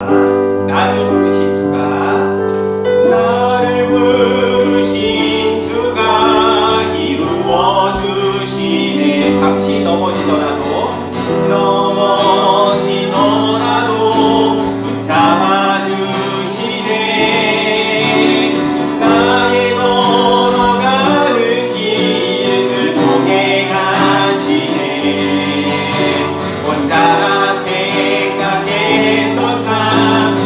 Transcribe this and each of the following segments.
나를 부르신 주가 이루어 주시네. 잠시 넘어지더라도 붙잡아 주시네. 나의 걸어가는 길을 통해 가시네. 혼자라 생각했던 삶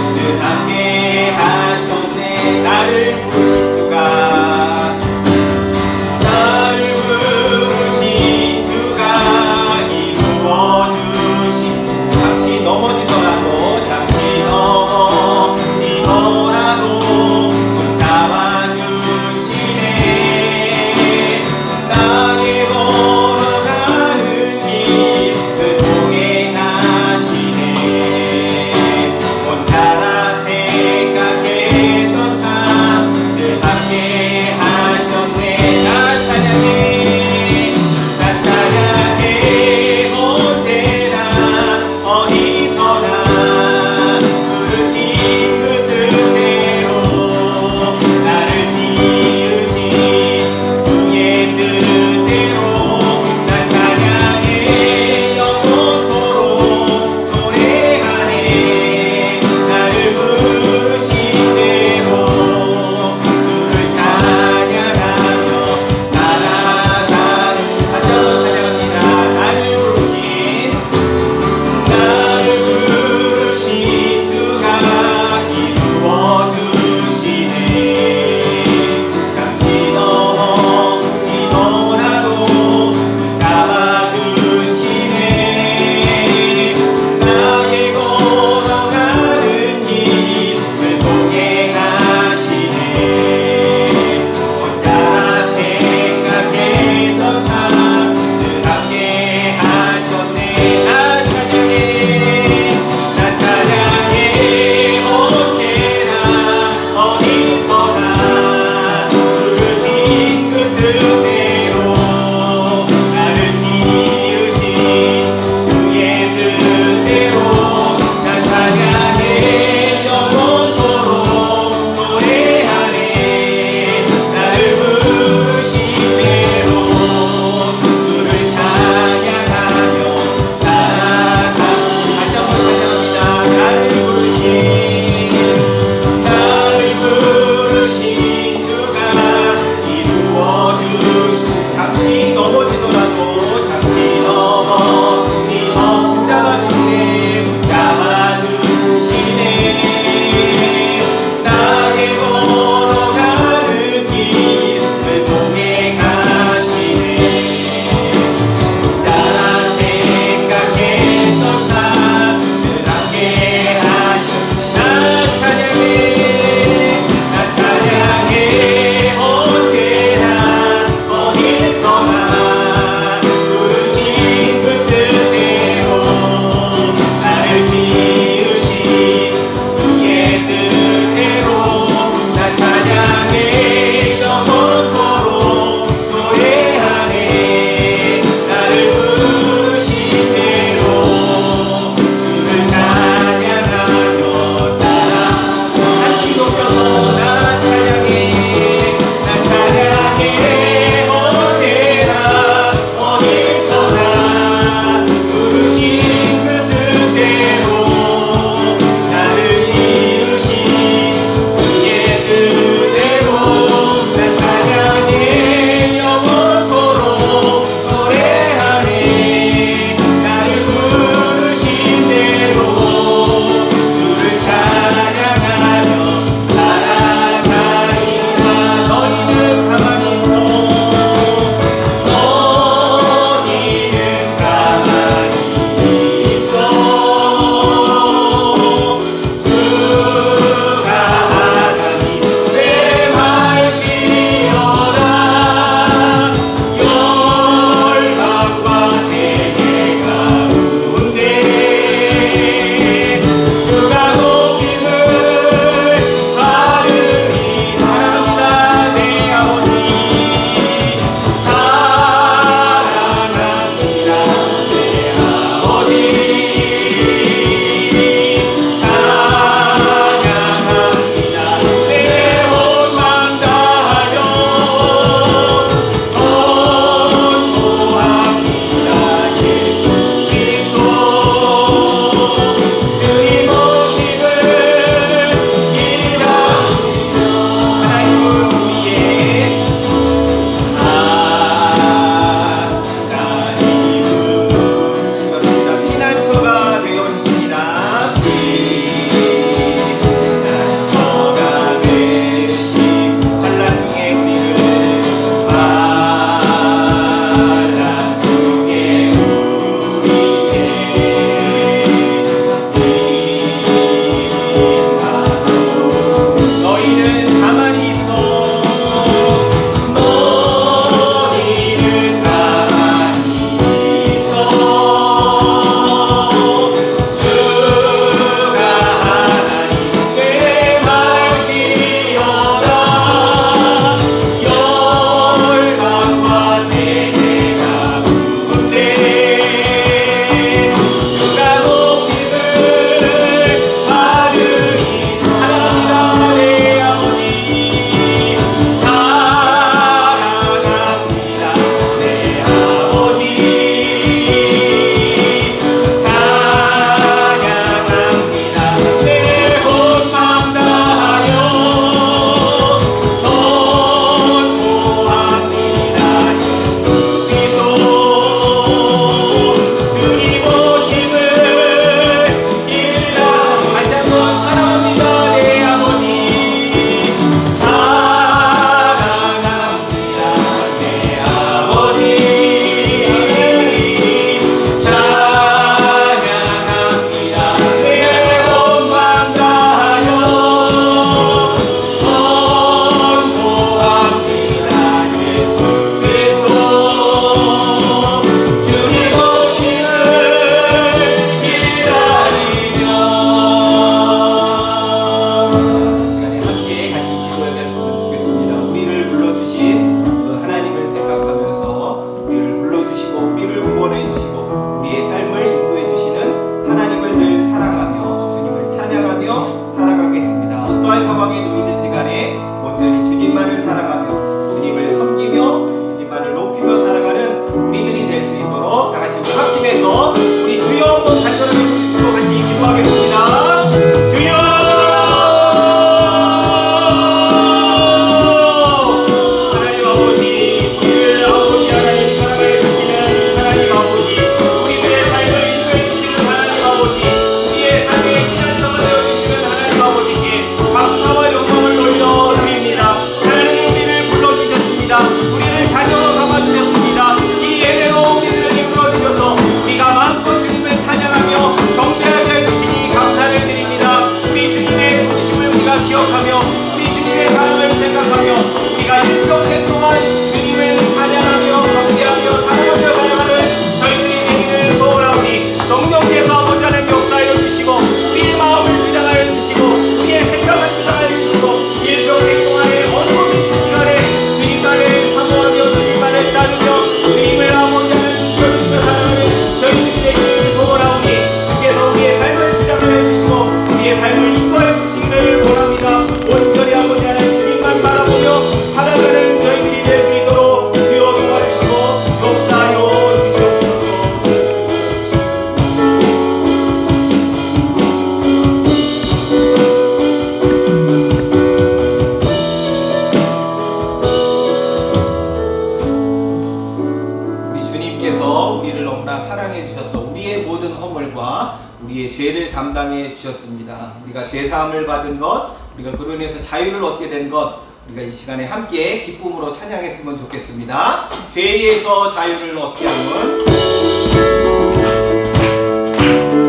담당해 주셨습니다. 우리가 죄사함을 받은 것, 우리가 그로 인해서 자유를 얻게 된 것, 우리가 이 시간에 함께 기쁨으로 찬양했으면 좋겠습니다. 죄에서 자유를 얻게 하는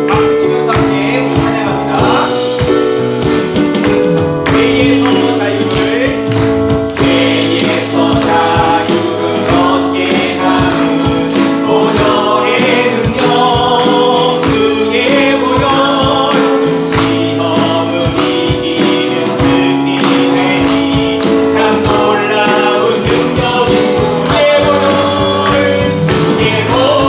박수 치면서 함께 우리 찬양합니다. 죄에서 자유를, 죄에서 자유를 얻게 하는 보혈의 능력, 그의 보혈, 시험을 이기는 승리되니 참 놀라운 능력이 그의 보혈, 그의 보혈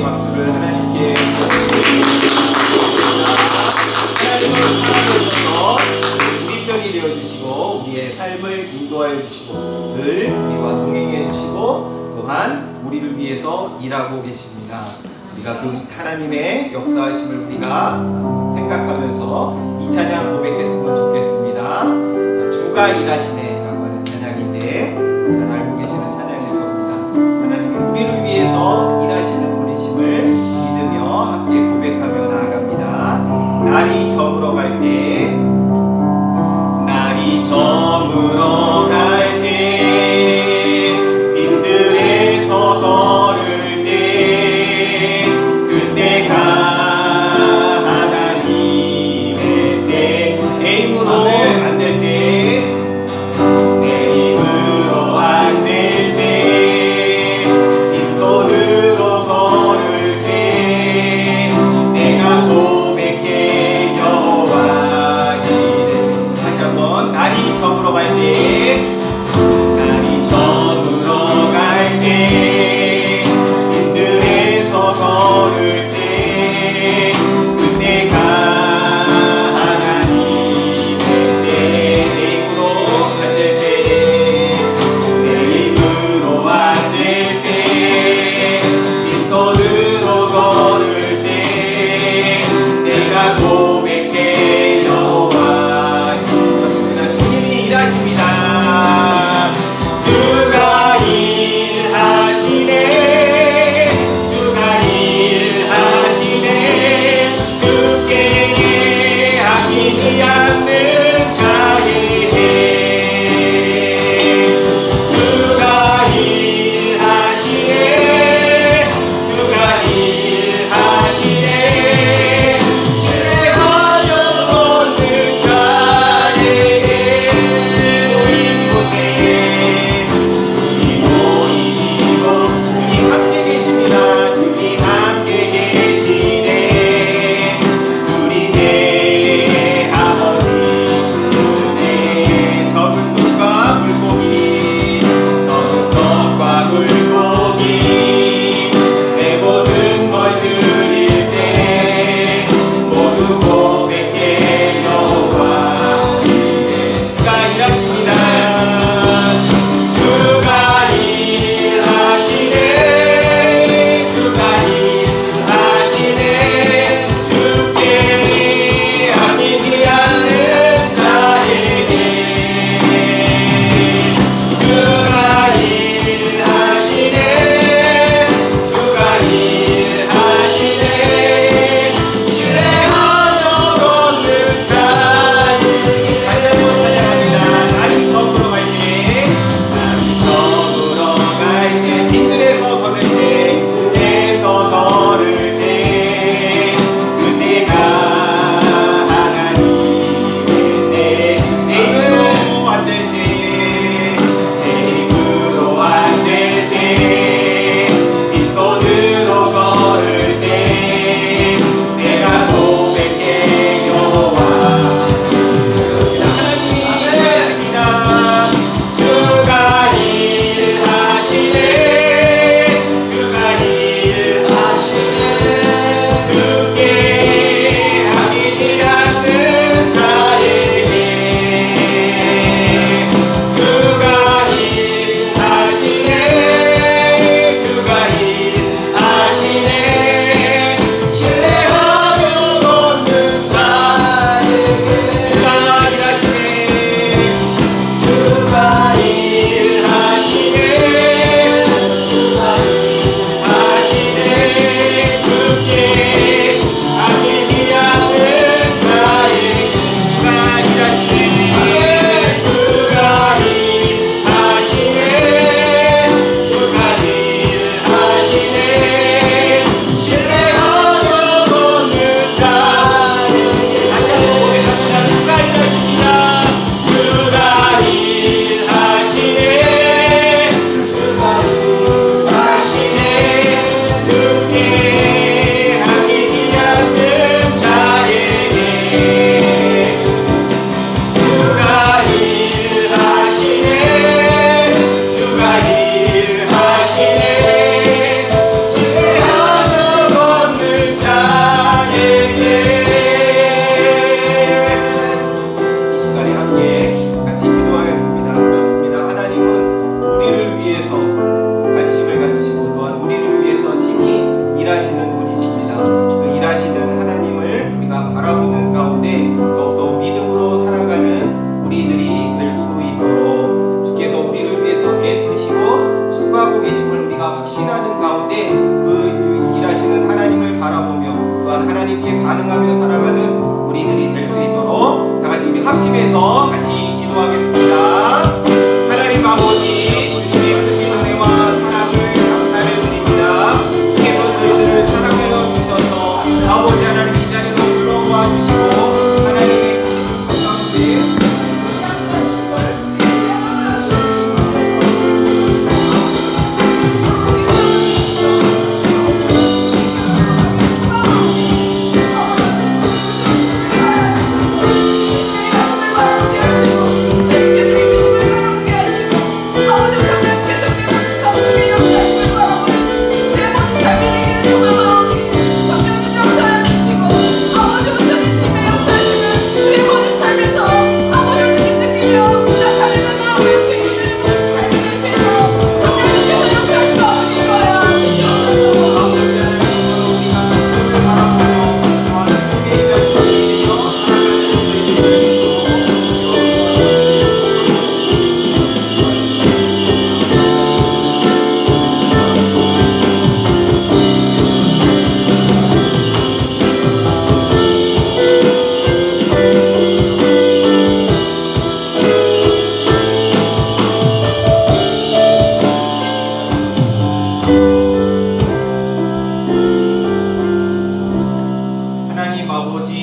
박수를 하나님께 드리겠습니다. 하나님을 사랑하셔서 우리 편이 되어주시고 우리의 삶을 인도하여 주시고 늘 우리와 동행해 주시고 또한 우리를 위해서 일하고 계십니다. 우리가 그 하나님의 역사하심을 우리가 생각하면서 이 찬양 고백했으면 좋겠습니다. 주가 일하시네 라고 하는 찬양인데 잘 알고 계시는 찬양일 겁니다. 하나님은 우리를 위해서 일하시는 분이심을 믿으며 함께 고백하며 나아갑니다. 날이 저물어 갈 때, 날이 저물어 갈 때, 빈들에서 걸을 때, 그때가 하나님의 때, 에임으로 안 될 때,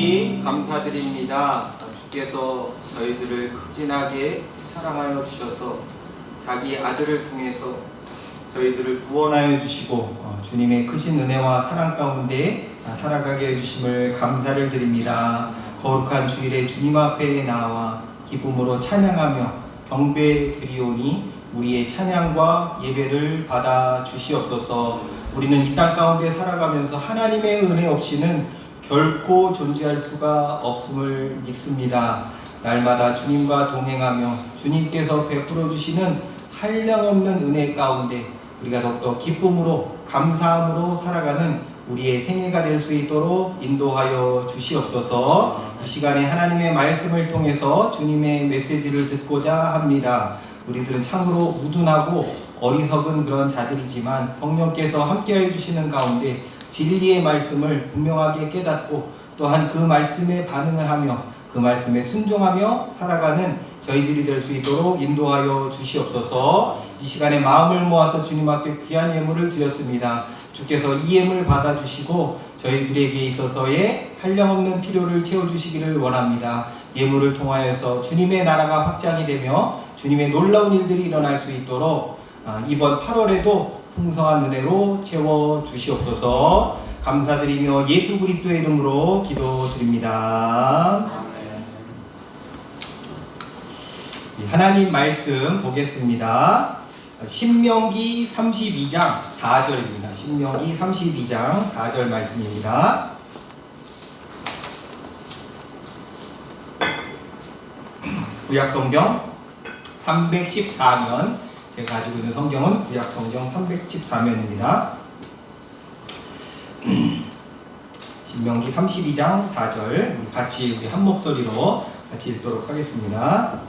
아버지 감사드립니다. 주께서 저희들을 극진하게 사랑하여 주셔서 자기 아들을 통해서 저희들을 구원하여 주시고 주님의 크신 은혜와 사랑 가운데 살아가게 해주심을 감사를 드립니다. 거룩한 주일에 주님 앞에 나와 기쁨으로 찬양하며 경배 드리오니 우리의 찬양과 예배를 받아 주시옵소서. 우리는 이 땅 가운데 살아가면서 하나님의 은혜 없이는 결코 존재할 수가 없음을 믿습니다. 날마다 주님과 동행하며 주님께서 베풀어 주시는 한량없는 은혜 가운데 우리가 더욱더 기쁨으로 감사함으로 살아가는 우리의 생애가 될 수 있도록 인도하여 주시옵소서. 이 시간에 하나님의 말씀을 통해서 주님의 메시지를 듣고자 합니다. 우리들은 참으로 우둔하고 어리석은 그런 자들이지만 성령께서 함께해 주시는 가운데 진리의 말씀을 분명하게 깨닫고 또한 그 말씀에 반응을 하며 그 말씀에 순종하며 살아가는 저희들이 될 수 있도록 인도하여 주시옵소서. 이 시간에 마음을 모아서 주님 앞에 귀한 예물을 드렸습니다. 주께서 이 예물 받아주시고 저희들에게 있어서의 한량없는 필요를 채워주시기를 원합니다. 예물을 통하여서 주님의 나라가 확장이 되며 주님의 놀라운 일들이 일어날 수 있도록 이번 8월에도 풍성한 은혜로 채워주시옵소서. 감사드리며 예수 그리스도의 이름으로 기도드립니다. 하나님 말씀 보겠습니다. 신명기 32장 4절입니다. 신명기 32장 4절 말씀입니다. 구약성경 314면, 제가 가지고 있는 성경은 구약성경 314면입니다. 신명기 32장 4절 같이 우리 한 목소리로 같이 읽도록 하겠습니다.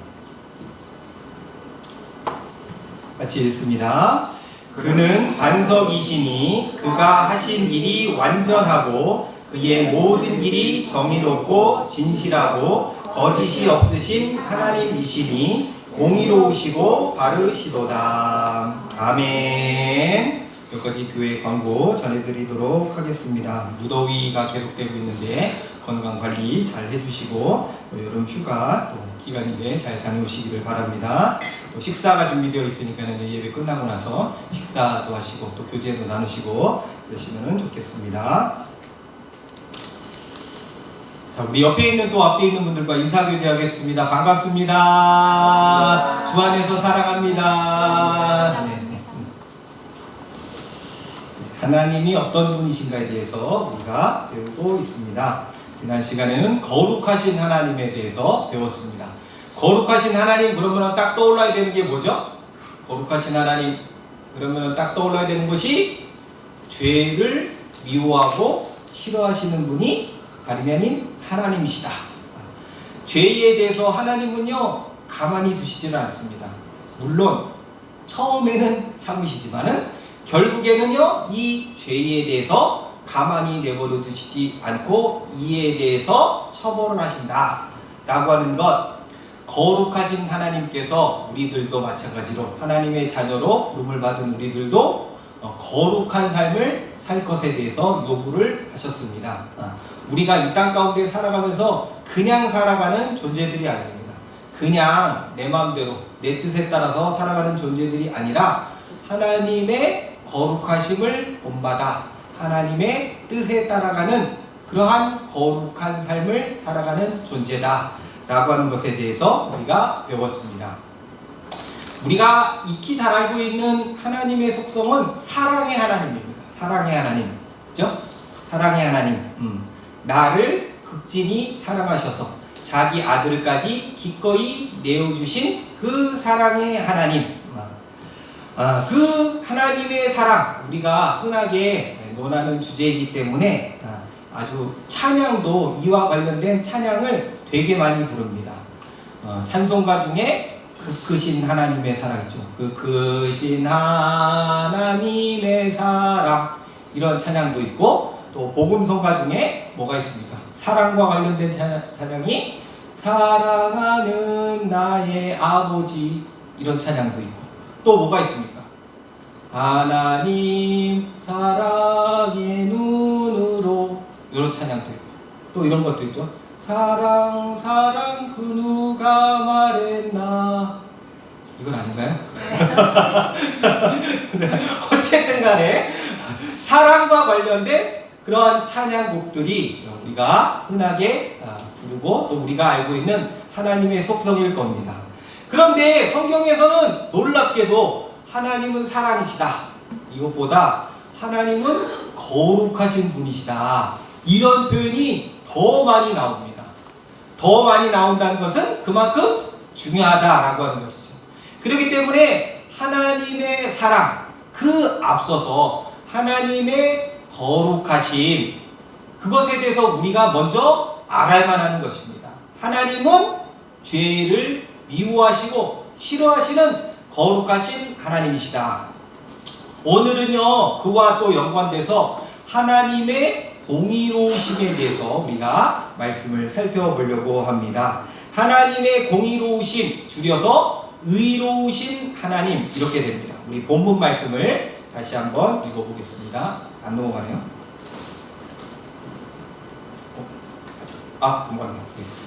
같이 읽습니다. 그는 반석이시니 그가 하신 일이 완전하고 그의 모든 일이 정의롭고 진실하고 거짓이 없으신 하나님이시니 공의로우시고 바르시도다. 아멘. 여기까지 교회 광고 전해드리도록 하겠습니다. 무더위가 계속되고 있는데 건강관리 잘 해주시고 여름 휴가 또 기간인데 잘 다녀오시기를 바랍니다. 또 식사가 준비되어 있으니까 예배 끝나고 나서 식사도 하시고 또 교제도 나누시고 그러시면 좋겠습니다. 자, 우리 옆에 있는 또 앞에 있는 분들과 인사교제하겠습니다. 반갑습니다. 주 안에서 사랑합니다. 네. 하나님이 어떤 분이신가에 대해서 우리가 배우고 있습니다. 지난 시간에는 거룩하신 하나님에 대해서 배웠습니다. 거룩하신 하나님 그러면 딱 떠올라야 되는 게 뭐죠? 거룩하신 하나님 그러면 딱 떠올라야 되는 것이 죄를 미워하고 싫어하시는 분이 다름이 아닌 하나님이시다. 죄에 대해서 하나님은요 가만히 두시지는 않습니다. 물론 처음에는 참으시지만은 결국에는요 이 죄에 대해서 가만히 내버려 두시지 않고 이에 대해서 처벌을 하신다 라고 하는 것, 거룩하신 하나님께서 우리들도 마찬가지로 하나님의 자녀로 부름을 받은 우리들도 거룩한 삶을 살 것에 대해서 요구를 하셨습니다. 우리가 이 땅 가운데 살아가면서 그냥 살아가는 존재들이 아닙니다. 그냥 내 마음대로 내 뜻에 따라서 살아가는 존재들이 아니라 하나님의 거룩하심을 본받아 하나님의 뜻에 따라가는 그러한 거룩한 삶을 살아가는 존재다 라고 하는 것에 대해서 우리가 배웠습니다. 우리가 익히 잘 알고 있는 하나님의 속성은 사랑의 하나님입니다. 사랑의 하나님, 그죠? 사랑의 하나님. 나를 극진히 사랑하셔서 자기 아들까지 기꺼이 내어주신 그 사랑의 하나님. 그 하나님의 사랑, 우리가 흔하게 논하는 주제이기 때문에 아주 찬양도 이와 관련된 찬양을 되게 많이 부릅니다. 찬송가 중에 그 크신 하나님의 사랑 있죠. 그 크신 하나님의 사랑, 이런 찬양도 있고, 또 복음성가 중에 뭐가 있습니까? 사랑과 관련된 찬양이 사랑하는 나의 아버지, 이런 찬양도 있고, 또 뭐가 있습니까? 하나님 사랑의 눈으로, 이런 찬양도 있고, 또 이런 것도 있죠. 사랑 사랑 그 누가 말했나. 이건 아닌가요? 어쨌든 간에 사랑과 관련된 그런 찬양곡들이 우리가 흔하게 부르고 또 우리가 알고 있는 하나님의 속성일 겁니다. 그런데 성경에서는 놀랍게도 하나님은 사랑이시다, 이것보다 하나님은 거룩하신 분이시다, 이런 표현이 더 많이 나옵니다. 더 많이 나온다는 것은 그만큼 중요하다라고 하는 것이죠. 그렇기 때문에 하나님의 사랑, 그 앞서서 하나님의 거룩하심, 그것에 대해서 우리가 먼저 알아야만 하는 것입니다. 하나님은 죄를 미워하시고 싫어하시는 거룩하신 하나님이시다. 오늘은요, 그와 또 연관돼서 하나님의 공의로우심에 대해서 우리가 말씀을 살펴보려고 합니다. 하나님의 공의로우심, 줄여서 의로우신 하나님, 이렇게 됩니다. 우리 본문 말씀을 다시 한번 읽어보겠습니다. 안 넘어가네요. 넘어가네요.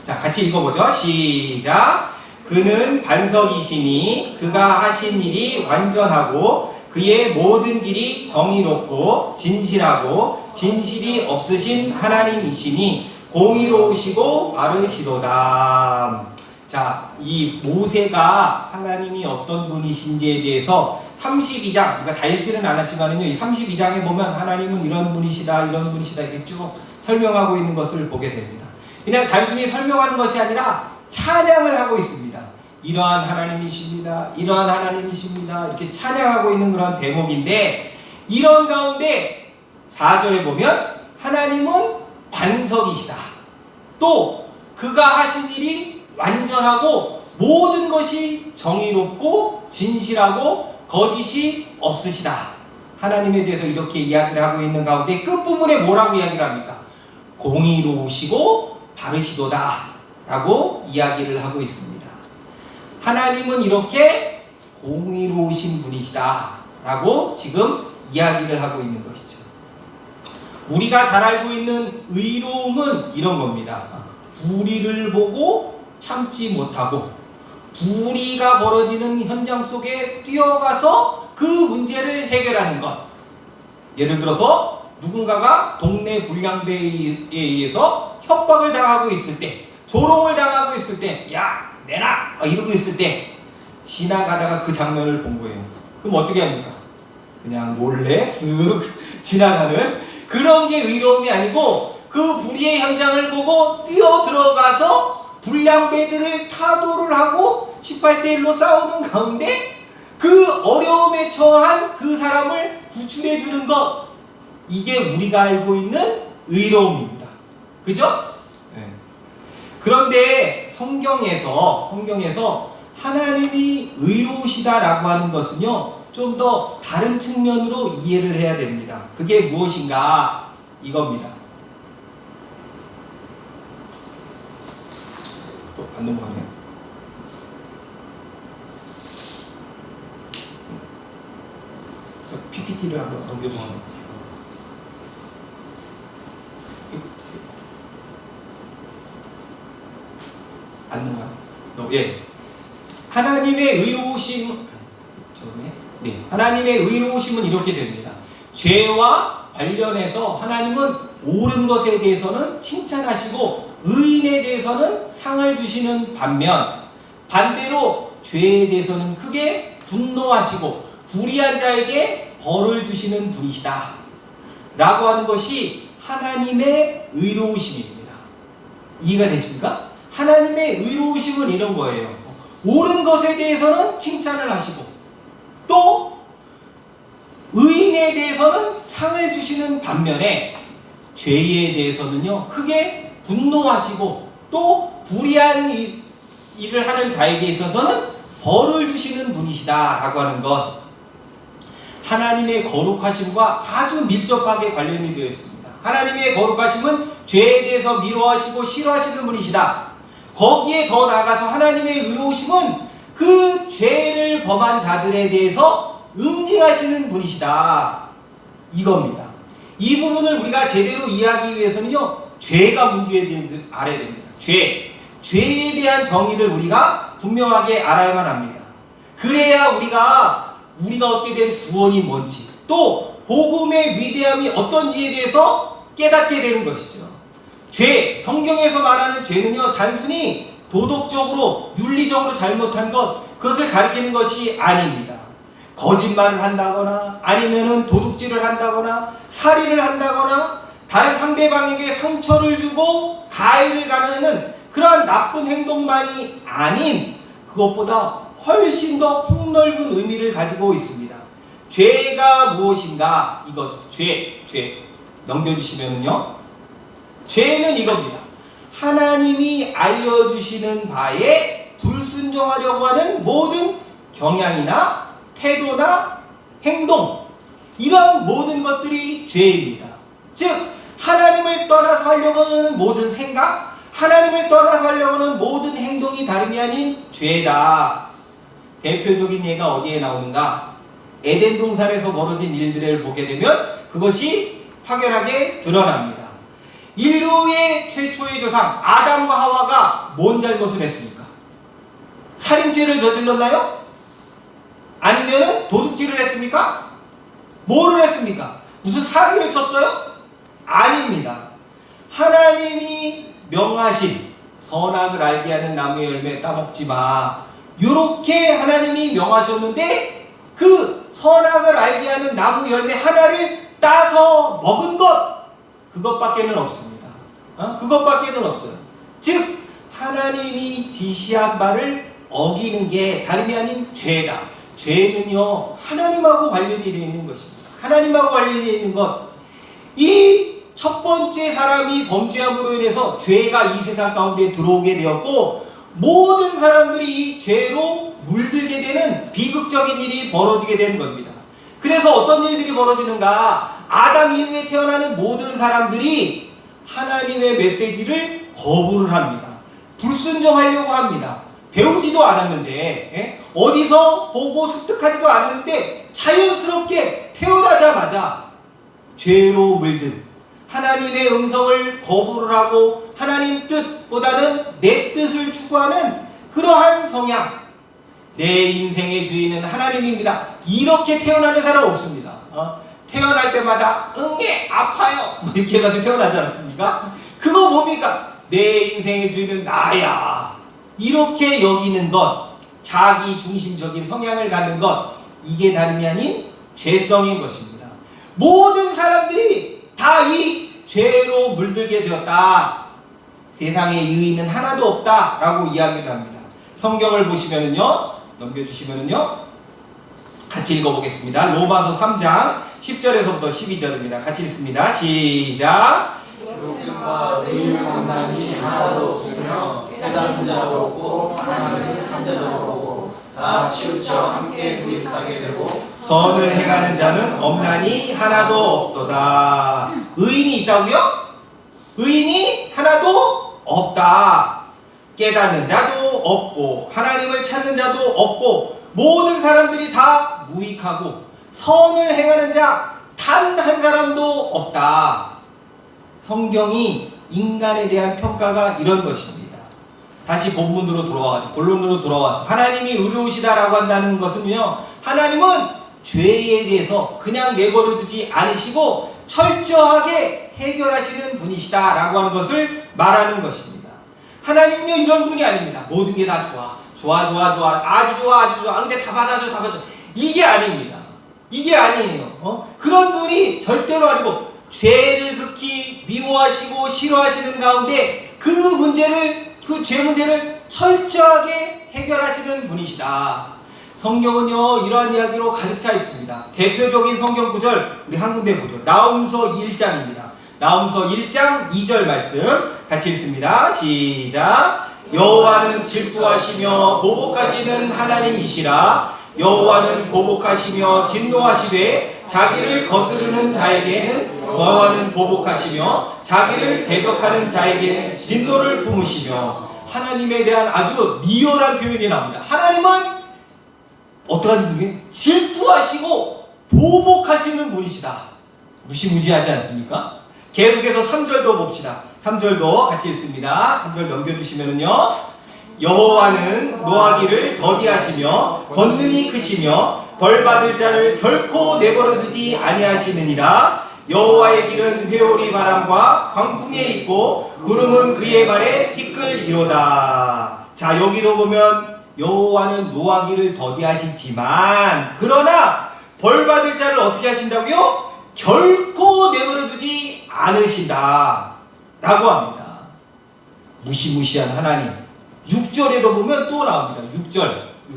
자, 같이 읽어보죠. 시작. 그는 반석이시니 그가 하신 일이 완전하고 그의 모든 길이 정의롭고 진실하고 진실이 없으신 하나님이시니 공의로우시고 바르시도다. 자, 이 모세가 하나님이 어떤 분이신지에 대해서 32장, 그러니까 다 읽지는 않았지만요, 이 32장에 보면 하나님은 이런 분이시다, 이런 분이시다, 이렇게 쭉 설명하고 있는 것을 보게 됩니다. 그냥 단순히 설명하는 것이 아니라 찬양을 하고 있습니다. 이러한 하나님이십니다, 이러한 하나님이십니다, 이렇게 찬양하고 있는 그런 대목인데, 이런 가운데 4절에 보면 하나님은 반석이시다, 또 그가 하신 일이 완전하고 모든 것이 정의롭고 진실하고 거짓이 없으시다, 하나님에 대해서 이렇게 이야기를 하고 있는 가운데 끝부분에 뭐라고 이야기를 합니까? 공의로우시고 바르시도다 라고 이야기를 하고 있습니다. 하나님은 이렇게 공의로우신 분이시다 라고 지금 이야기를 하고 있는 것이죠. 우리가 잘 알고 있는 의로움은 이런 겁니다. 불의를 보고 참지 못하고 불의가 벌어지는 현장 속에 뛰어가서 그 문제를 해결하는 것. 예를 들어서 누군가가 동네 불량배에 의해서 협박을 당하고 있을 때, 조롱을 당하고 있을 때, 야 내놔 이러고 있을 때 지나가다가 그 장면을 본 거예요. 그럼 어떻게 합니까? 그냥 몰래 쓱 지나가는 그런 게 의로움이 아니고, 그 불의의 현장을 보고 뛰어 들어가서 불량배들을 타도를 하고 18대 1로 싸우는 가운데 그 어려움에 처한 그 사람을 구출해 주는 것, 이게 우리가 알고 있는 의로움입니다. 그죠? 네. 그런데 성경에서 하나님이 의로우시다라고 하는 것은요, 좀 더 다른 측면으로 이해를 해야 됩니다. 그게 무엇인가? 이겁니다. 또 안 넘어가네요. PPT를 한번 넘겨주시면. 안 넘어가요? 예. 하나님의 의로우심, 하나님의 의로우심은 이렇게 됩니다. 죄와 관련해서 하나님은 옳은 것에 대해서는 칭찬하시고 의인에 대해서는 상을 주시는 반면, 반대로 죄에 대해서는 크게 분노하시고 불의한 자에게 벌을 주시는 분이시다 라고 하는 것이 하나님의 의로우심입니다. 이해가 되십니까? 하나님의 의로우심은 이런 거예요. 옳은 것에 대해서는 칭찬을 하시고 또 의인에 대해서는 상을 주시는 반면에 죄에 대해서는요, 크게 분노하시고 또 불의한 일을 하는 자에게 있어서는 벌을 주시는 분이시다 라고 하는 것, 하나님의 거룩하심과 아주 밀접하게 관련이 되어 있습니다. 하나님의 거룩하심은 죄에 대해서 미워하시고 싫어하시는 분이시다. 거기에 더 나아가서 하나님의 의로우심은 그 죄를 범한 자들에 대해서 응징하시는 분이시다, 이겁니다. 이 부분을 우리가 제대로 이해하기 위해서는요, 죄가 문제인 듯 알아야 됩니다. 죄에 대한 정의를 우리가 분명하게 알아야만 합니다. 그래야 우리가 얻게 된 구원이 뭔지, 또 복음의 위대함이 어떤지에 대해서 깨닫게 되는 것이죠. 성경에서 말하는 죄는요, 단순히 도덕적으로, 윤리적으로 잘못한 그것을 가리키는 것이 아닙니다. 거짓말을 한다거나, 아니면은 도둑질을 한다거나, 살인을 한다거나, 다른 상대방에게 상처를 주고 가해를 가하는 그러한 나쁜 행동만이 아닌, 그것보다 훨씬 더 폭넓은 의미를 가지고 있습니다. 죄가 무엇인가? 이거죠. 죄. 넘겨주시면요. 죄는 이겁니다. 하나님이 알려주시는 바에 불순종하려고 하는 모든 경향이나 태도나 행동, 이런 모든 것들이 죄입니다. 즉, 하나님을 떠나서 하려고 하는 모든 생각, 하나님을 떠나서 하려고 하는 모든 행동이 다름이 아닌 죄다. 대표적인 예가 어디에 나오는가? 에덴 동산에서 벌어진 일들을 보게 되면 그것이 확연하게 드러납니다. 인류의 최초의 조상 아담과 하와가 뭔 잘못을 했습니까? 살인죄를 저질렀나요? 아니면 도둑질을 했습니까? 뭐를 했습니까? 무슨 사기를 쳤어요? 아닙니다. 하나님이 명하신 선악을 알게 하는 나무의 열매 따먹지 마, 요렇게 하나님이 명하셨는데 그 선악을 알게 하는 나무 열매 하나를 따서 먹은 그것밖에는 없습니다. 그것밖에는 없어요. 즉, 하나님이 지시한 바를 어기는 게 다름이 아닌 죄다. 죄는요, 하나님하고 관련이 되어 있는 것입니다. 하나님하고 관련이 되어 있는 것. 이 첫 번째 사람이 범죄함으로 인해서 죄가 이 세상 가운데 들어오게 되었고, 모든 사람들이 이 죄로 물들게 되는 비극적인 일이 벌어지게 되는 겁니다. 그래서 어떤 일들이 벌어지는가? 아담 이후에 태어나는 모든 사람들이 하나님의 메시지를 거부를 합니다. 불순종하려고 합니다. 배우지도 않았는데, 어디서 보고 습득하지도 않았는데 자연스럽게 태어나자마자 죄로 물든, 하나님의 음성을 거부를 하고 하나님 뜻보다는 내 뜻을 추구하는 그러한 성향, 내 인생의 주인은 하나님입니다, 이렇게 태어나는 사람 없습니다. 태어날 때마다 아파요 이렇게 해가지고 태어나지 않습니까? 그거 뭡니까? 내 인생의 주인은 나야, 이렇게 여기는 것, 자기 중심적인 성향을 갖는 것, 이게 다름이 아닌 죄성인 것입니다. 모든 사람들이 다 이 죄로 물들게 되었다. 세상에 의인은 하나도 없다 라고 이야기를 합니다. 성경을 보시면은요, 넘겨주시면은요, 같이 읽어보겠습니다. 로마서 3장 10절에서부터 12절입니다. 같이 읽습니다. 시작. 욕심과 의인을 만나니 하나도 없으며 깨닫는 자도 없고 하나님을 찾는 자도 없고 다 치우쳐 함께 무익하게 되고 선을 행하는 자는 없나니 하나도 없도다. 의인이 있다고요? 의인이 하나도 없다. 깨닫는 자도 없고 하나님을 찾는 자도 없고 모든 사람들이 다 무익하고 선을 행하는 자 단 한 사람도 없다. 성경이 인간에 대한 평가가 이런 것입니다. 다시 본문으로 돌아와서, 본론으로 돌아와서 하나님이 의로우시다라고 한다는 것은요, 하나님은 죄에 대해서 그냥 내버려두지 않으시고 철저하게 해결하시는 분이시다라고 하는 것을 말하는 것입니다. 하나님은요, 이런 분이 아닙니다. 모든 게 다 좋아, 아주 좋아, 근데 다 받아줘. 이게 아닙니다. 이게 아니에요. 그런 분이 절대로 아니고, 죄를 극히 미워하시고 싫어하시는 가운데 그 죄 문제를 철저하게 해결하시는 분이시다. 성경은요, 이러한 이야기로 가득 차 있습니다. 대표적인 성경 구절, 우리 한 군데 보죠. 나홈서 1장입니다. 나홈서 1장 2절 말씀 같이 읽습니다. 시작. 여호와는 질투하시며 보복하시는 하나님이시라. 여호와는 보복하시며 진노하시되 자기를 거스르는 자에게는 여호와는 보복하시며 자기를 대적하는 자에게는 진노를 품으시며. 하나님에 대한 아주 리얼한 표현이 나옵니다. 하나님은 어떠한 분이? 질투하시고 보복하시는 분이시다. 무시무시하지 않습니까? 계속해서 3절도 봅시다. 3절도 같이 읽습니다. 3절 넘겨주시면은요. 여호와는 노하기를 더디하시며 권능이 크시며 벌받을 자를 결코 내버려두지 아니하시느니라. 여호와의 길은 회오리 바람과 광풍에 있고 구름은 그의 발에 티끌이로다. 자, 여기도 보면 여호와는 노하기를 더디하시지만 그러나 벌받을 자를 어떻게 하신다고요? 결코 내버려두지 않으신다 라고 합니다. 무시무시한 하나님. 6절에도 보면 또 나옵니다.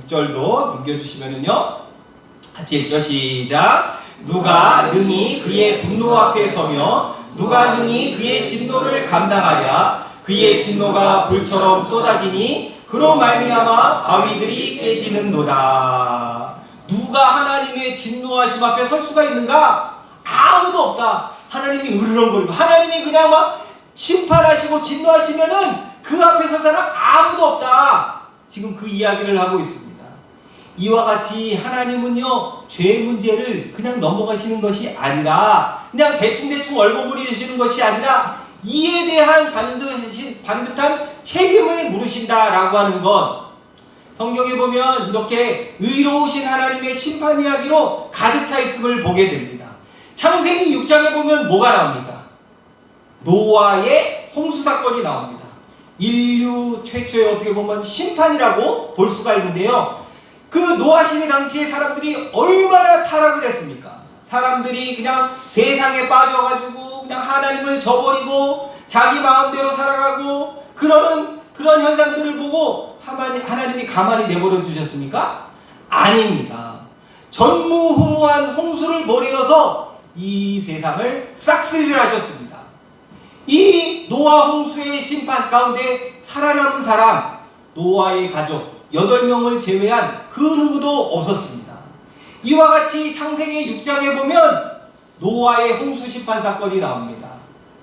6절도 넘겨주시면은요. 같이 읽죠. 시작. 누가 능히 그의 분노 앞에 서며 누가 능히 그의 진노를 감당하랴. 그의 진노가 불처럼 쏟아지니 그로 말미암아 바위들이 깨지는도다. 누가 하나님의 진노하심 앞에 설 수가 있는가? 아무도 없다. 하나님이 으르렁거리고 하나님이 그냥 막 심판하시고 진노하시면은 그 앞에 설 사람 아무도 없다. 지금 그 이야기를 하고 있습니다. 이와 같이 하나님은요, 죄 문제를 그냥 넘어가시는 것이 아니라 그냥 대충대충 얼버무리시는 것이 아니라 이에 대한 반듯한 책임을 물으신다라고 하는 것. 성경에 보면 이렇게 의로우신 하나님의 심판 이야기로 가득 차 있음을 보게 됩니다. 창세기 6장에 보면 뭐가 나옵니까? 노아의 홍수 사건이 나옵니다. 인류 최초의 어떻게 보면 심판이라고 볼 수가 있는데요. 그 노아 시대 당시에 사람들이 얼마나 타락을 했습니까? 사람들이 그냥 세상에 빠져가지고 그냥 하나님을 저버리고 자기 마음대로 살아가고 그런 현상들을 보고 하나님이 가만히 내버려 두셨습니까? 아닙니다. 전무후무한 홍수를 몰이어서 이 세상을 싹쓸이를 하셨습니다. 이 노아 홍수의 심판 가운데 살아남은 사람, 노아의 가족 8명을 제외한 그 누구도 없었습니다. 이와 같이 창세기 6장에 보면 노아의 홍수 심판 사건이 나옵니다.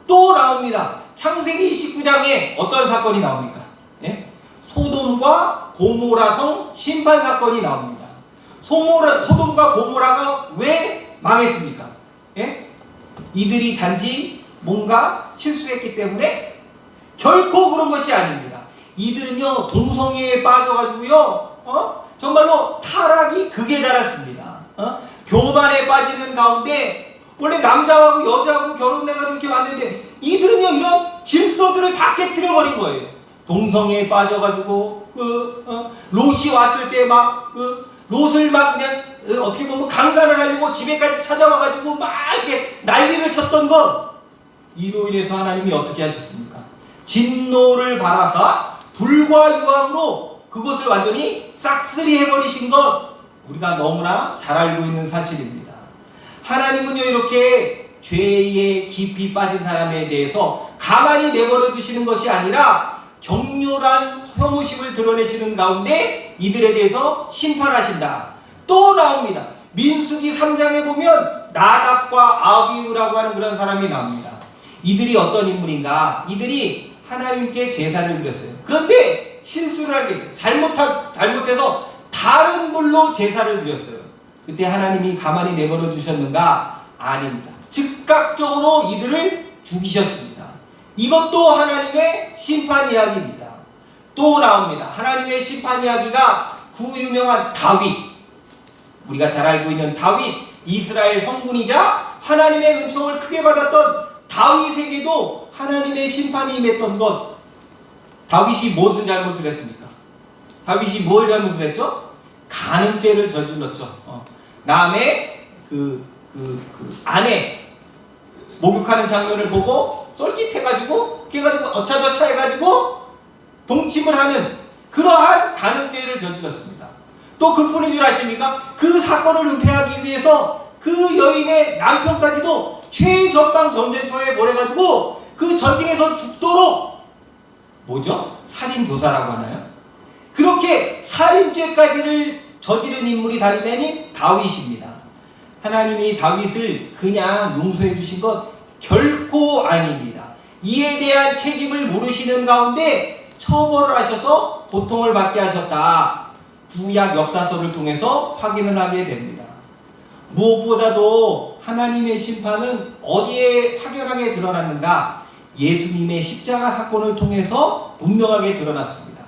또 나옵니다. 창세기 19장에 어떤 사건이 나옵니까? 예? 소돔과 고모라성 심판 사건이 나옵니다. 소돔과 고모라가 왜 망했습니까? 예? 이들이 단지 뭔가 실수했기 때문에? 결코 그런 것이 아닙니다. 이들은요, 동성애에 빠져가지고요, 정말로 타락이 극에 달했습니다. 교만에 빠지는 가운데, 원래 남자하고 여자하고 결혼해가지고 이렇게 왔는데, 이들은요, 이런 질서들을 다 깨뜨려버린 거예요. 동성애에 빠져가지고, 롯이 왔을 때 롯을 막 그냥, 어떻게 보면 강간을 하려고 집에까지 찾아와가지고 막 이렇게 난리를 쳤던 것, 이로 인해서 하나님이 어떻게 하셨습니까? 진노를 발하사 불과 유황으로 그것을 완전히 싹쓸이 해버리신 것, 우리가 너무나 잘 알고 있는 사실입니다. 하나님은요, 이렇게 죄에 깊이 빠진 사람에 대해서 가만히 내버려 두시는 것이 아니라 격렬한 혐오심을 드러내시는 가운데 이들에 대해서 심판하신다. 또 나옵니다. 민수기 3장에 보면 나답과 아비후라고 하는 그런 사람이 나옵니다. 이들이 어떤 인물인가? 이들이 하나님께 제사를 드렸어요. 그런데 실수를 하게 했어요. 잘못해서 다른 불로 제사를 드렸어요. 그때 하나님이 가만히 내버려 두셨는가? 아닙니다. 즉각적으로 이들을 죽이셨습니다. 이것도 하나님의 심판 이야기입니다. 또 나옵니다. 하나님의 심판 이야기가 그 유명한 다윗, 우리가 잘 알고 있는 다윗, 이스라엘 성군이자 하나님의 은총을 크게 받았던 다윗에게도 하나님의 심판이 임했던 것. 다윗이 무슨 잘못을 했습니까? 다윗이 뭘 잘못을 했죠? 간음죄를 저질렀죠. 남의 그 아내 목욕하는 장면을 보고 쫄깃해가지고 어차저차 해가지고 동침을 하는 그러한 간음죄를 저질렀습니다. 또 그뿐인 줄 아십니까? 그 사건을 은폐하기 위해서 그 여인의 남편까지도 최전방 전쟁터에 보내가지고 그 전쟁에서 죽도록, 뭐죠? 살인교사라고 하나요? 그렇게 살인죄까지를 저지른 인물이 다름 아닌 다윗입니다. 하나님이 다윗을 그냥 용서해 주신 것 결코 아닙니다. 이에 대한 책임을 물으시는 가운데 처벌을 하셔서 고통을 받게 하셨다. 구약 역사서를 통해서 확인을 하게 됩니다. 무엇보다도 하나님의 심판은 어디에 확연하게 드러났는가? 예수님의 십자가 사건을 통해서 분명하게 드러났습니다.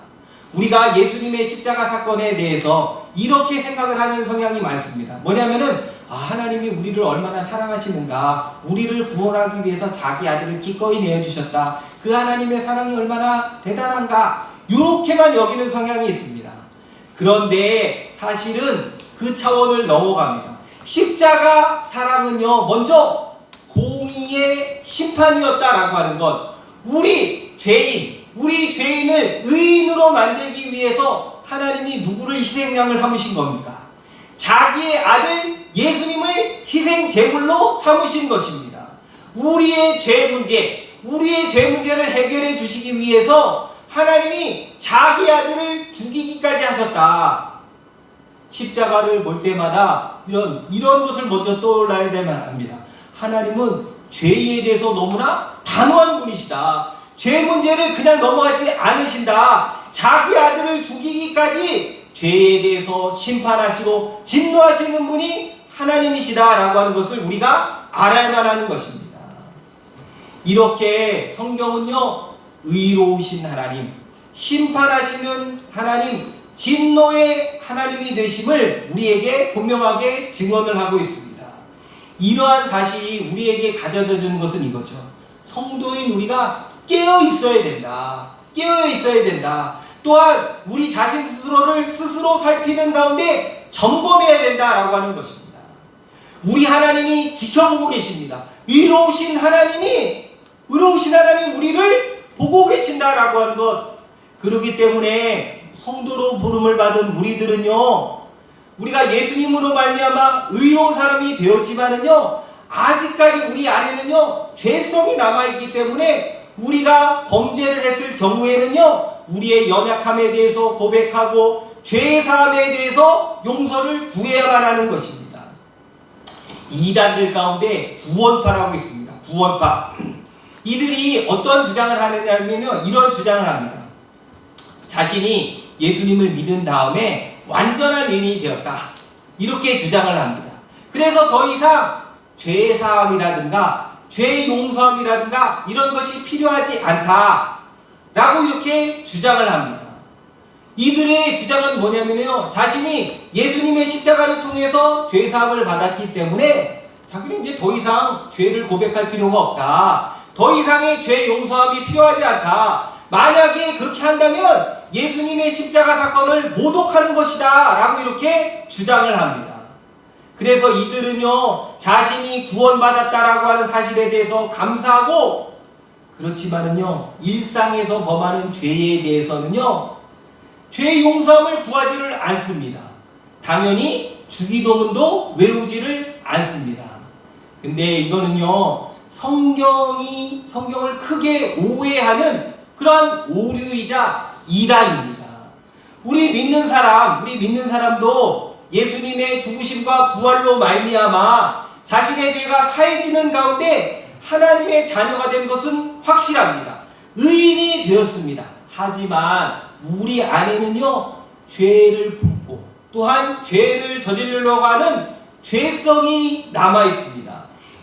우리가 예수님의 십자가 사건에 대해서 이렇게 생각을 하는 성향이 많습니다. 뭐냐면은 하나님이 우리를 얼마나 사랑하시는가, 우리를 구원하기 위해서 자기 아들을 기꺼이 내어주셨다, 그 하나님의 사랑이 얼마나 대단한가, 이렇게만 여기는 성향이 있습니다. 그런데 사실은 그 차원을 넘어갑니다. 십자가 사랑은요, 먼저 공의의 심판이었다라고 하는 것, 우리 죄인을 의인으로 만들기 위해서 하나님이 누구를 희생양을 삼으신 겁니까? 자기의 아들 예수님을 희생 제물로 삼으신 것입니다. 우리의 죄 문제를 해결해 주시기 위해서 하나님이 자기 아들을 죽이기까지 하셨다. 십자가를 볼 때마다 이런 것을 먼저 떠올라야 합니다. 하나님은 죄에 대해서 너무나 단호한 분이시다. 죄 문제를 그냥 넘어가지 않으신다. 자기 아들을 죽이기까지 죄에 대해서 심판하시고 진노하시는 분이 하나님이시다라고 하는 것을 우리가 알아야만 하는 것입니다. 이렇게 성경은요, 의로우신 하나님, 심판하시는 하나님, 진노의 하나님이 되심을 우리에게 분명하게 증언을 하고 있습니다. 이러한 사실이 우리에게 가져다 주는 것은 이거죠. 성도인 우리가 깨어 있어야 된다. 또한 우리 자신 스스로를 스스로 살피는 가운데 점검해야 된다라고 하는 것입니다. 우리 하나님이 지켜보고 계십니다. 의로우신 하나님이 우리를 보고 계신다라고 하는 것. 그렇기 때문에 성도로 부름을 받은 우리들은요, 우리가 예수님으로 말미암아 의로운 사람이 되었지만은요, 아직까지 우리 안에는요, 죄성이 남아있기 때문에 우리가 범죄를 했을 경우에는요, 우리의 연약함에 대해서 고백하고 죄의 사함에 대해서 용서를 구해야만 하는 것입니다. 이단들 가운데 구원파라고 있습니다. 구원파. 이들이 어떤 주장을 하느냐면요, 이런 주장을 합니다. 자신이 예수님을 믿은 다음에 완전한 의인이 되었다, 이렇게 주장을 합니다. 그래서 더 이상 죄의 사함이라든가 죄의 용서함이라든가 이런 것이 필요하지 않다라고 이렇게 주장을 합니다. 이들의 주장은 뭐냐면요, 자신이 예수님의 십자가를 통해서 죄 사함을 받았기 때문에 자기는 이제 더 이상 죄를 고백할 필요가 없다, 더 이상의 죄 용서함이 필요하지 않다, 만약에 그렇게 한다면 예수님의 십자가 사건을 모독하는 것이다 라고 이렇게 주장을 합니다. 그래서 이들은요, 자신이 구원받았다라고 하는 사실에 대해서 감사하고, 그렇지만은요, 일상에서 범하는 죄에 대해서는요, 죄 용서함을 구하지를 않습니다. 당연히 주기도문도 외우지를 않습니다. 근데 이거는요, 성경을 크게 오해하는 그러한 오류이자 이단입니다. 우리 믿는 사람도 예수님의 죽으심과 부활로 말미암아 자신의 죄가 사해지는 가운데 하나님의 자녀가 된 것은 확실합니다. 의인이 되었습니다. 하지만 우리 안에는요, 죄를 품고 또한 죄를 저지르려고 하는 죄성이 남아 있습니다.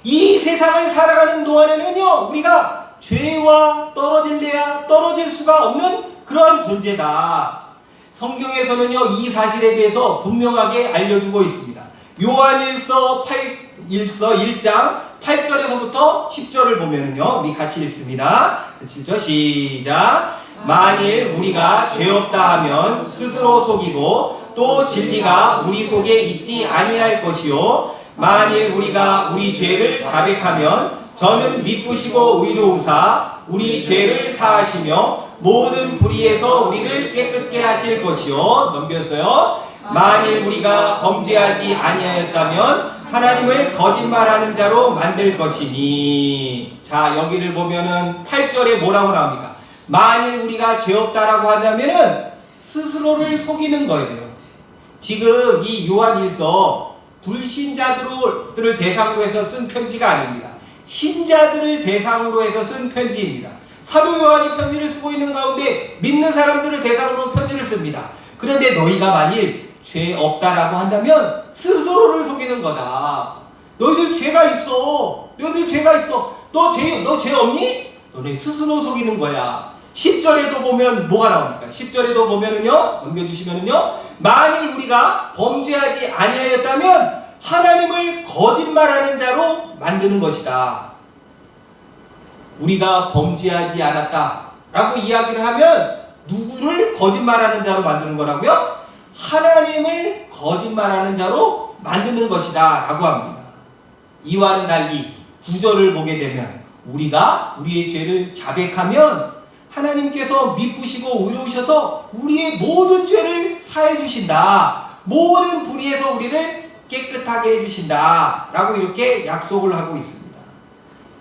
이 세상을 살아가는 동안에는요, 우리가 죄와 떨어질래야 떨어질 수가 없는 그런 존재다. 성경에서는요, 이 사실에 대해서 분명하게 알려주고 있습니다. 요한일서 1장 8절에서부터 10절을 보면은요, 우리 같이 읽습니다. 7절 시작. 만일 우리가 죄 없다 하면 스스로 속이고 또 진리가 우리 속에 있지 아니할 것이요, 만일 우리가 우리 죄를 자백하면 저는 미쁘시고 의로우사 우리 죄를 사하시며 모든 불의에서 우리를 깨끗게 하실 것이요. 넘겨서요. 만일 우리가 범죄하지 아니하였다면 하나님을 거짓말하는 자로 만들 것이니. 자, 여기를 보면은 8절에 뭐라고 나옵니까? 만일 우리가 죄 없다라고 하자면은 스스로를 속이는 거예요. 지금 이 요한일서 불신자들을 대상으로 해서 쓴 편지가 아닙니다. 신자들을 대상으로 해서 쓴 편지입니다. 사도 요한이 편지를 쓰고 있는 가운데 믿는 사람들을 대상으로 편지를 씁니다. 그런데 너희가 만일 죄 없다라고 한다면 스스로를 속이는 거다. 너희들 죄가 있어. 너 죄 없니? 너 너네 스스로 속이는 거야. 10절에도 보면 뭐가 나옵니까? 10절에도 보면은요, 넘겨주시면은요, 만일 우리가 범죄하지 아니하였다면 하나님을 거짓말하는 자로 만드는 것이다. 우리가 범죄하지 않았다 라고 이야기를 하면 누구를 거짓말하는 자로 만드는 거라고요? 하나님을 거짓말하는 자로 만드는 것이다 라고 합니다. 이와는 달리 9절을 보게 되면 우리가 우리의 죄를 자백하면 하나님께서 미쁘시고 의로우셔서 우리의 모든 죄를 사해 주신다. 모든 불의에서 우리를 깨끗하게 해주신다 라고 이렇게 약속을 하고 있습니다.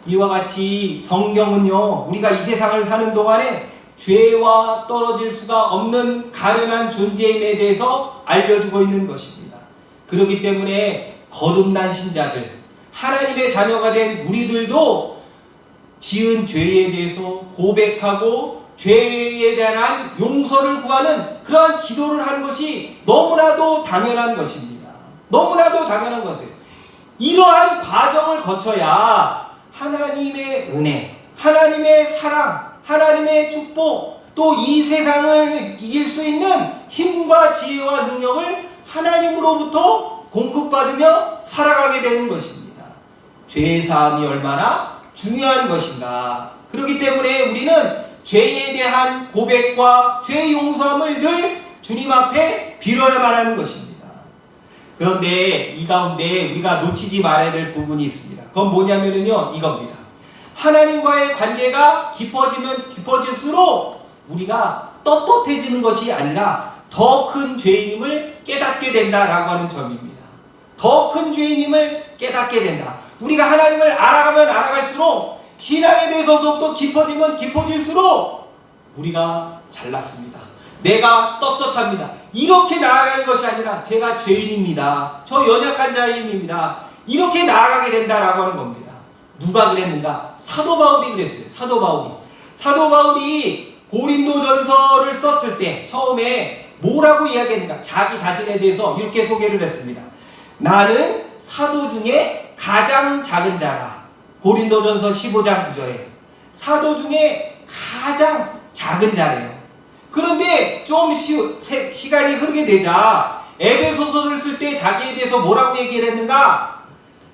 이와 같이 성경은요, 우리가 이 세상을 사는 동안에 죄와 떨어질 수가 없는 가련한 존재임에 대해서 알려주고 있는 것입니다. 그렇기 때문에 거듭난 신자들, 하나님의 자녀가 된 우리들도 지은 죄에 대해서 고백하고 죄에 대한 용서를 구하는 그러한 기도를 하는 것이 너무나도 당연한 것입니다. 너무나도 당연한 것이에요. 이러한 과정을 거쳐야 하나님의 은혜, 하나님의 사랑, 하나님의 축복, 또 이 세상을 이길 수 있는 힘과 지혜와 능력을 하나님으로부터 공급받으며 살아가게 되는 것입니다. 죄 사함이 얼마나 중요한 것인가. 그렇기 때문에 우리는 죄에 대한 고백과 죄 용서함을 늘 주님 앞에 빌어야만 하는 것입니다. 그런데 이 가운데 우리가 놓치지 말아야 될 부분이 있습니다. 그건 뭐냐면요, 이겁니다. 하나님과의 관계가 깊어지면 깊어질수록 우리가 떳떳해지는 것이 아니라 더 큰 죄인임을 깨닫게 된다라고 하는 점입니다. 더 큰 죄인임을 깨닫게 된다. 우리가 하나님을 알아가면 알아갈수록 신앙에 대해서 더욱더 깊어지면 깊어질수록 우리가 잘났습니다. 내가 떳떳합니다. 이렇게 나아가는 것이 아니라 제가 죄인입니다. 저 연약한 자입니다. 이렇게 나아가게 된다라고 하는 겁니다. 누가 그랬는가? 사도 바울이 그랬어요. 사도 바울이 고린도전서를 썼을 때 처음에 뭐라고 이야기했는가? 자기 자신에 대해서 이렇게 소개를 했습니다. 나는 사도 중에 가장 작은 자라. 고린도전서 15장 9절에 사도 중에 가장 작은 자래요. 그런데 좀 시간이 흐르게 되자 에베소서를 쓸 때 자기에 대해서 뭐라고 얘기를 했는가?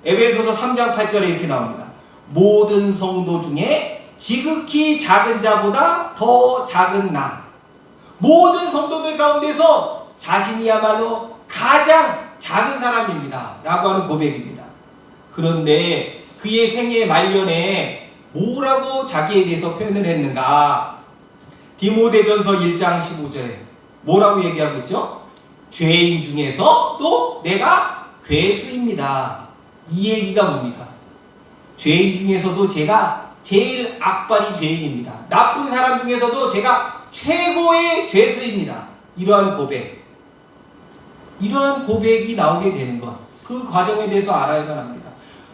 에베소서 3장 8절에 이렇게 나옵니다. 모든 성도 중에 지극히 작은 자보다 더 작은 나. 모든 성도들 가운데서 자신이야말로 가장 작은 사람입니다 라고 하는 고백입니다. 그런데 그의 생애 말년에 뭐라고 자기에 대해서 표현을 했는가? 디모데전서 1장 15절에 뭐라고 얘기하고 있죠? 죄인 중에서 또 내가 괴수입니다. 이 얘기가 뭡니까? 죄인 중에서도 제가 제일 악발이 죄인입니다. 나쁜 사람 중에서도 제가 최고의 죄수입니다. 이러한 고백이 나오게 되는 것, 그 과정에 대해서 알아야만 합니다.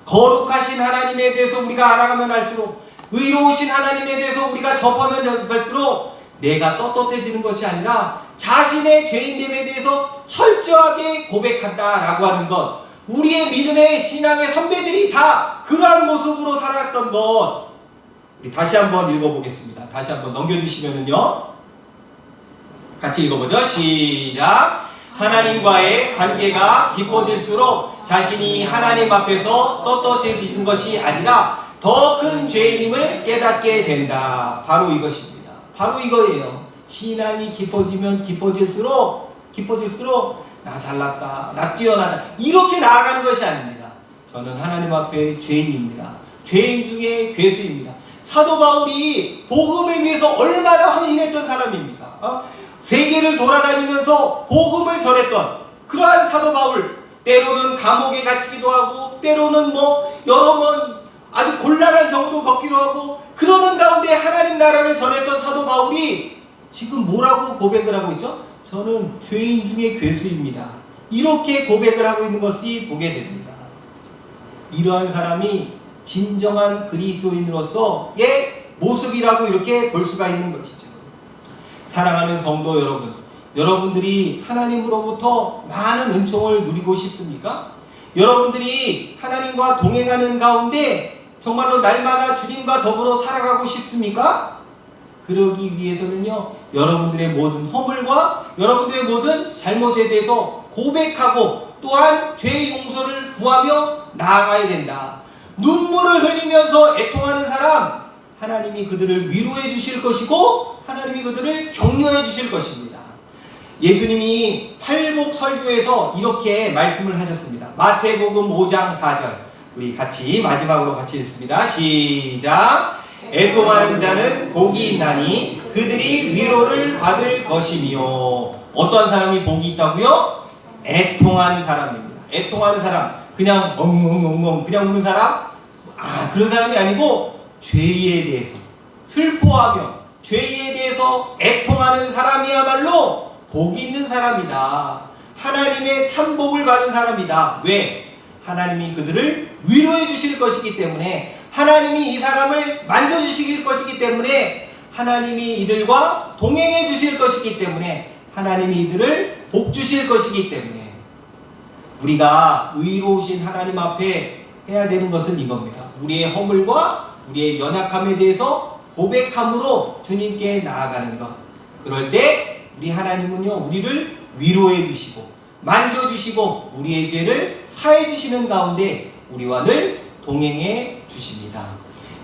거룩하신 하나님에 대해서 우리가 알아가면 할수록, 의로우신 하나님에 대해서 우리가 접하면 접할수록 내가 떳떳해지는 것이 아니라 자신의 죄인됨에 대해서 철저하게 고백한다라고 하는 것, 우리의 믿음의 신앙의 선배들이 다 그러한 모습으로 살아갔던 것, 우리 다시 한번 읽어보겠습니다. 다시 한번 넘겨주시면은요, 같이 읽어보죠. 시작. 하나님과의 관계가 깊어질수록 자신이 하나님 앞에서 떳떳해지는 것이 아니라 더 큰 죄인임을 깨닫게 된다. 바로 이것입니다. 바로 이거예요. 신앙이 깊어지면 깊어질수록 나 잘났다, 나 뛰어나다, 이렇게 나아가는 것이 아닙니다. 저는 하나님 앞에 죄인입니다. 죄인 중에 괴수입니다. 사도 바울이 복음을 위해서 얼마나 헌신했던 사람입니까? 세계를 돌아다니면서 복음을 전했던 그러한 사도 바울, 때로는 감옥에 갇히기도 하고 때로는 여러 아주 곤란한 경우도 겪기도 하고, 그러는 가운데 하나님 나라를 전했던 사도 바울이 지금 뭐라고 고백을 하고 있죠? 저는 죄인 중에 괴수입니다. 이렇게 고백을 하고 있는 것이 보게 됩니다. 이러한 사람이 진정한 그리스도인으로서의 모습이라고 이렇게 볼 수가 있는 것이죠. 사랑하는 성도 여러분, 여러분들이 하나님으로부터 많은 은총을 누리고 싶습니까? 여러분들이 하나님과 동행하는 가운데 정말로 날마다 주님과 더불어 살아가고 싶습니까? 그러기 위해서는요, 여러분들의 모든 허물과 여러분들의 모든 잘못에 대해서 고백하고 또한 죄의 용서를 구하며 나아가야 된다. 눈물을 흘리면서 애통하는 사람, 하나님이 그들을 위로해 주실 것이고 하나님이 그들을 격려해 주실 것입니다. 예수님이 팔복 설교에서 이렇게 말씀을 하셨습니다. 마태복음 5장 4절, 우리 같이 마지막으로 같이 읽습니다. 시작. 애통하는 자는 복이 있나니 그들이 위로를 받을 것이며. 어떠한 사람이 복이 있다고요? 애통하는 사람입니다. 애통하는 사람, 그냥 엉엉엉엉 그냥 우는 사람? 그런 사람이 아니고 죄에 대해서 슬퍼하며 죄에 대해서 애통하는 사람이야말로 복이 있는 사람이다. 하나님의 참복을 받은 사람이다. 왜? 하나님이 그들을 위로해 주실 것이기 때문에, 하나님이 이 사람을 만져주실 것이기 때문에, 하나님이 이들과 동행해 주실 것이기 때문에, 하나님이 이들을 복 주실 것이기 때문에, 우리가 의로우신 하나님 앞에 해야 되는 것은 이겁니다. 우리의 허물과 우리의 연약함에 대해서 고백함으로 주님께 나아가는 것. 그럴 때 우리 하나님은요, 우리를 위로해 주시고 만져주시고 우리의 죄를 사해 주시는 가운데 우리와 늘 동행해 주십니다.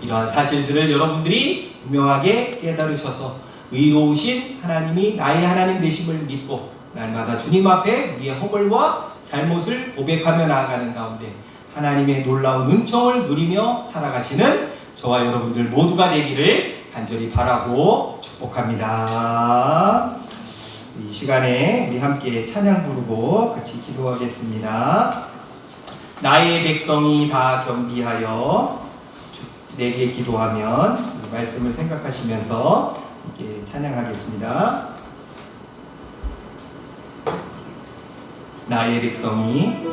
이러한 사실들을 여러분들이 분명하게 깨달으셔서 의로우신 하나님이 나의 하나님 되심을 믿고 날마다 주님 앞에 우리의 허물과 잘못을 고백하며 나아가는 가운데 하나님의 놀라운 은총을 누리며 살아가시는 저와 여러분들 모두가 되기를 간절히 바라고 축복합니다. 이 시간에 우리 함께 찬양 부르고 같이 기도하겠습니다. 나의 백성이 다 겸비하여 내게 기도하면, 이 말씀을 생각하시면서 이렇게 찬양하겠습니다. 나의 백성이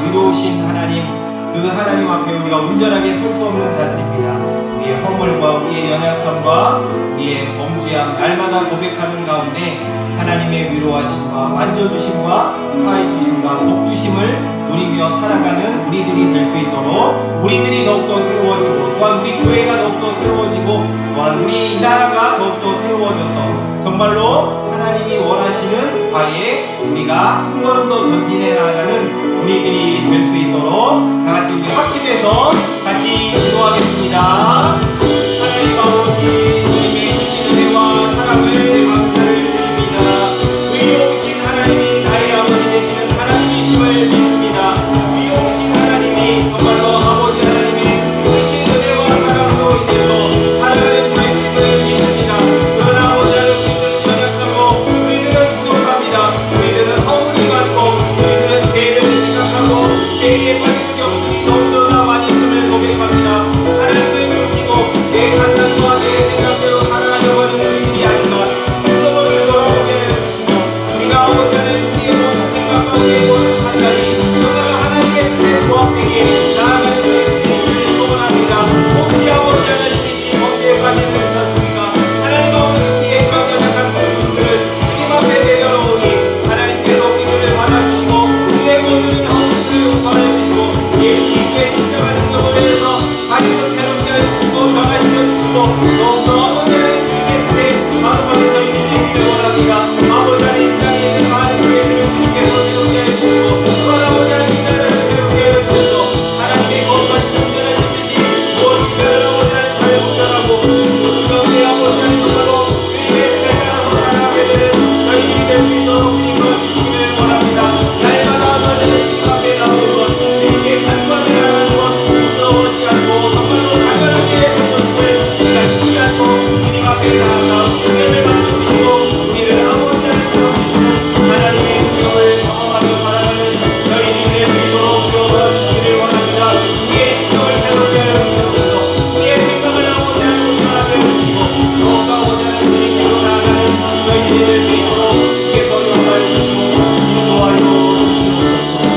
위로우신 하나님, 그 하나님 앞에 우리가 온전하게 설 수 없는 자들입니다. 우리의 허물과 우리의 연약함과 우리의 범죄함 날마다 고백하는 가운데 하나님의 위로하심과 만져주심과 사해주심과 복주심을 누리며 살아가는 우리들이 될 수 있도록 우리들이 더욱더 새로워지고 또한 우리 교회가 더욱더 새로워지고 또한 우리 이 나라가 더욱더 새로워져서 정말로 하나님이 원하시는 바에 우리가 한 걸음 더 전진해 나가는 우리들이 될 수 있도록 다 같이 우리 합심해서 같이 기도하겠습니다. 하나님 아버지, 주님의 주신 은혜와 사랑을 감사를 드립니다. 의로우신 하나님이 나의 아버지 되시는 하나님이심을 믿습니다. 의로우신 하나님이 정말로 아버지 하나님의 크신 은혜와 사랑으로 인해서 살아가는 저희들을 믿습니다. 그러나 아버지 하나님, 우리들은 연약하고 우리들은 부족합니다. 우리들은 허물이 많고 우리들은 죄를 생각하고 죄에 빠진 경우이 너무나 많이 있음을 고백합니다. 하나님을 주시고 내 판단과 내 생각대로 살아가려고 하는 우리들이 아니라 스스로를 돌아보게 해주시고 우리가 아버지 하나님 우리의 모든 생각과 우리의 모든 판단이 정말 하나님의 뜻에 부합되게 나아가는 우리들이 되기를 소원합니다. 혹시 아버지 하나님이 범죄에 빠진 것입니까? 하나님 아버지 우리의 연약한 모습들을 주님 앞에 내려놓으니 하나님께서 우리들을 받아주시고 우리의 모든 허물을 용서해 주시고 예수님의 진정한 능력을 내서 다시금 새롭게 해주시고 변화시켜 주시고 더욱더 아버지 하나님 주님의 뜻에 마음으로 저희들이 되기를 원합니다. 아버지 하나님 이 땅에 있는 많은 교회들을 주님께서 새롭게 해주시고 또한 아버지 하나님 이 나라를 새롭게 해주셔서 하나님의 거룩하신 온전하신 뜻이 무엇인가를 아버지 하나님 잘 분별하고 그 가운데 아버지 하나님 정말로 주님의 뜻에 따라서 살아가게 되는 저희들이 될 수 있도록 주님 도와주시기를 원합니다. 날마다 아버지 하나님 주님 앞에 나오는 것 주님께 간구하며 나가는 것 부끄러워하지 않고 정말로 당연하게 해주는 것을 우리가 죽지 않고 주님 앞에 나아가 은혜를 만져주시고 우리를 아버지 하나님 세워주시는 하나님의 능력을 경험하며 살아가는 저희들이 될 수 있도록 도와주시기를 원합니다. 우리의 심령을 새롭게 하여 주시옵소서. 우리의 생각을 아버지 하나님 온전하게 해주시고 더욱더 아버지 하나님 주님께로 나아가는 저희들이 될 수 있도록 주께서 역사해 주시고 인도하여 주시옵소서.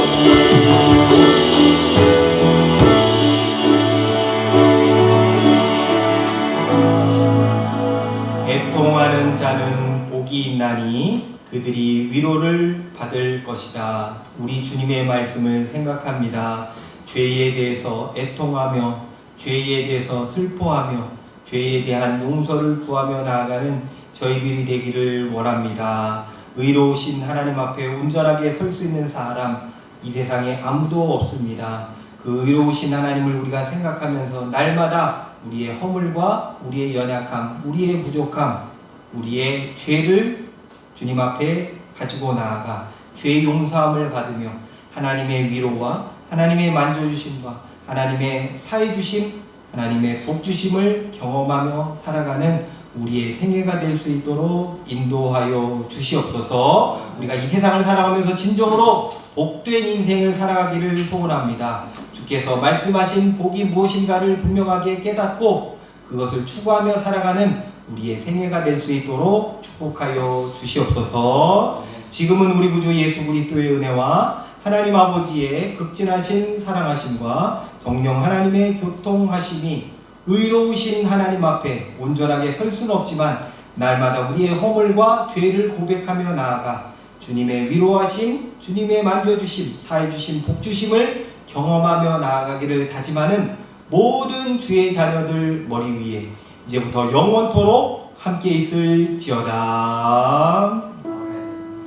애통하는 자는 복이 있나니 그들이 위로를 받을 것이다. 우리 주님의 말씀을 생각합니다. 죄에 대해서 애통하며 죄에 대해서 슬퍼하며 죄에 대한 용서를 구하며 나아가는 저희들이 되기를 원합니다. 의로우신 하나님 앞에 온전하게 설 수 있는 사람 이 세상에 아무도 없습니다. 그 의로우신 하나님을 우리가 생각하면서 날마다 우리의 허물과 우리의 연약함, 우리의 부족함, 우리의 죄를 주님 앞에 가지고 나아가 죄 용서함을 받으며 하나님의 위로와 하나님의 만져주심과 하나님의 사해주심, 하나님의 복주심을 경험하며 살아가는 우리의 생애가 될 수 있도록 인도하여 주시옵소서. 우리가 이 세상을 살아가면서 진정으로 복된 인생을 살아가기를 소원합니다. 주께서 말씀하신 복이 무엇인가를 분명하게 깨닫고 그것을 추구하며 살아가는 우리의 생애가 될 수 있도록 축복하여 주시옵소서. 지금은 우리 구주 예수 그리스도의 은혜와 하나님 아버지의 극진하신 사랑하심과 성령 하나님의 교통하심이 의로우신 하나님 앞에 온전하게 설 수는 없지만 날마다 우리의 허물과 죄를 고백하며 나아가 주님의 위로하심, 주님의 만져주심, 사해주심, 복주심을 경험하며 나아가기를 다짐하는 모든 주의 자녀들 머리 위에 이제부터 영원토록 함께 있을지어다.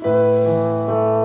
아멘.